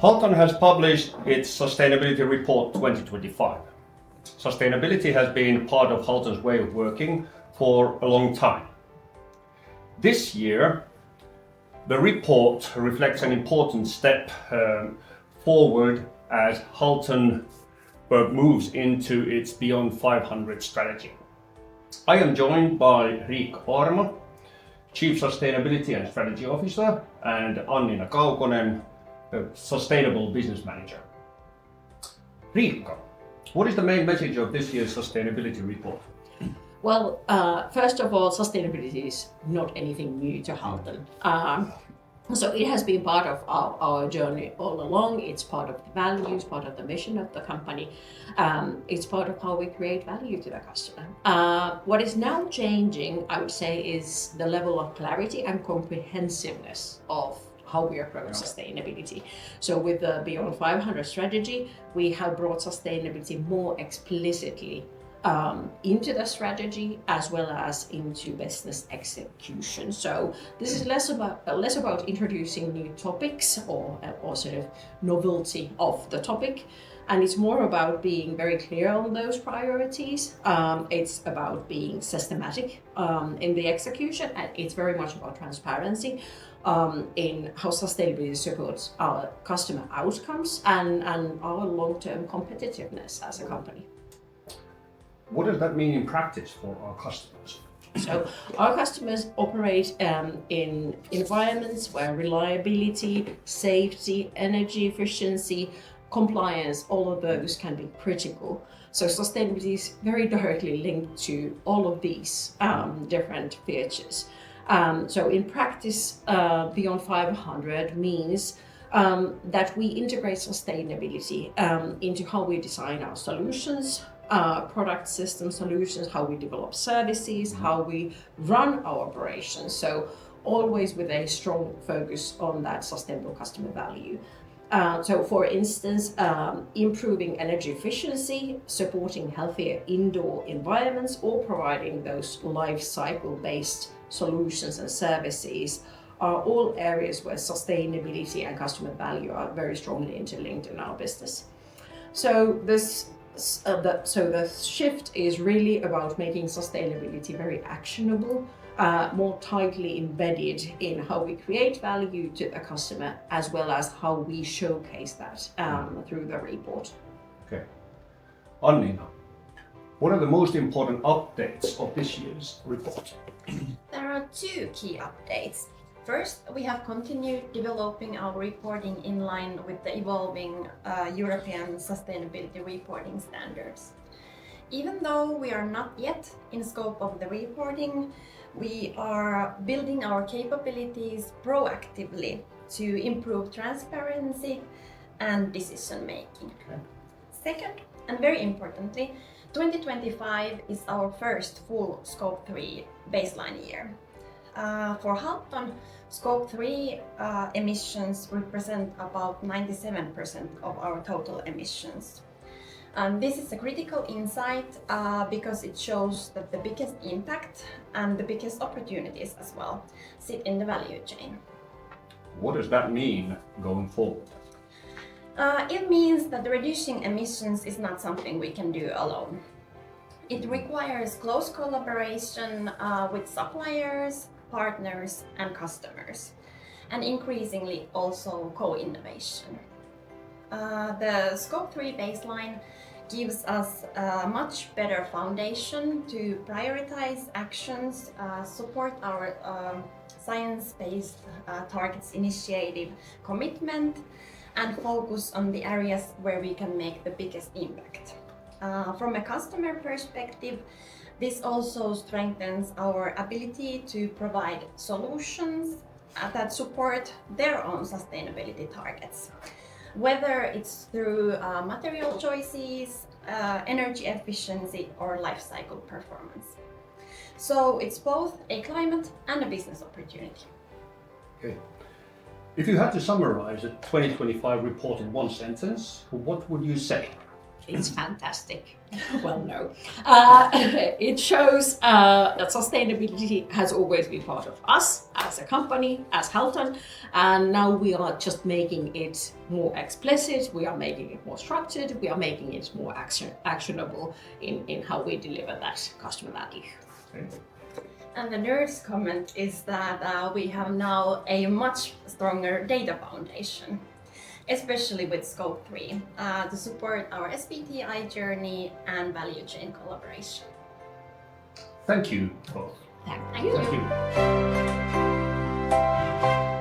Halton has published its Sustainability Report 2025. Sustainability has been part of Halton's way of working for a long time. This year, the report reflects an important step forward as Halton moves into its Beyond 500 strategy. I am joined by Riikka Paarma, Chief Sustainability and Strategy Officer, and Annina Kaukonen, Sustainable Business Manager. Riikka, what is the main message of this year's sustainability report? Well, first of all, sustainability is not anything new to Halton. So it has been part of our journey all along. It's part of the values, part of the mission of the company. It's part of how we create value to the customer. What is now changing, I would say, is the level of clarity and comprehensiveness of how we approach sustainability. So with the Beyond 500 strategy, we have brought sustainability more explicitly into the strategy as well as into business execution. So this is less about introducing new topics or sort of novelty of the topic, and it's more about being very clear on those priorities. It's about being systematic in the execution, and it's very much about transparency in how sustainability supports our customer outcomes and our long-term competitiveness as a company. What does that mean in practice for our customers? So our customers operate in environments where reliability, safety, energy efficiency, compliance, all of those can be critical. So sustainability is very directly linked to all of these different features. So in practice, Beyond 500 means that we integrate sustainability into how we design our solutions, product system solutions, how we develop services, how we run our operations. So always with a strong focus on that sustainable customer value. So for instance, improving energy efficiency, supporting healthier indoor environments, or providing those life cycle based solutions and services are all areas where sustainability and customer value are very strongly interlinked in our business. So the shift is really about making sustainability very actionable, more tightly embedded in how we create value to the customer, as well as how we showcase that through the report. Okay. Annina, what are the most important updates of this year's report? There are two key updates. First, we have continued developing our reporting in line with the evolving European sustainability reporting standards. Even though we are not yet in scope of the reporting, we are building our capabilities proactively to improve transparency and decision making. Okay. Second, and very importantly, 2025 is our first full Scope 3 baseline year. For Halton, Scope 3 emissions represent about 97% of our total emissions. This is a critical insight because it shows that the biggest impact and the biggest opportunities as well sit in the value chain. What does that mean going forward? It means that reducing emissions is not something we can do alone. It requires close collaboration with suppliers, partners and customers, and increasingly also co-innovation. The Scope 3 baseline gives us a much better foundation to prioritize actions, support our science-based targets initiative commitment, and focus on the areas where we can make the biggest impact. From a customer perspective, this also strengthens our ability to provide solutions that support their own sustainability targets, whether it's through material choices, energy efficiency, or life cycle performance. So it's both a climate and a business opportunity. Okay. If you had to summarize the 2025 report in one sentence, what would you say? It's fantastic. Well, no. It shows that sustainability has always been part of us as a company, as Halton, and now we are just making it more explicit, we are making it more structured, we are making it more actionable in how we deliver that customer value. Okay. And the nurse comment is that we have now a much stronger data foundation, especially with Scope 3, to support our SBTI journey and value chain collaboration. Thank you both. Thank Thank you. Thank you.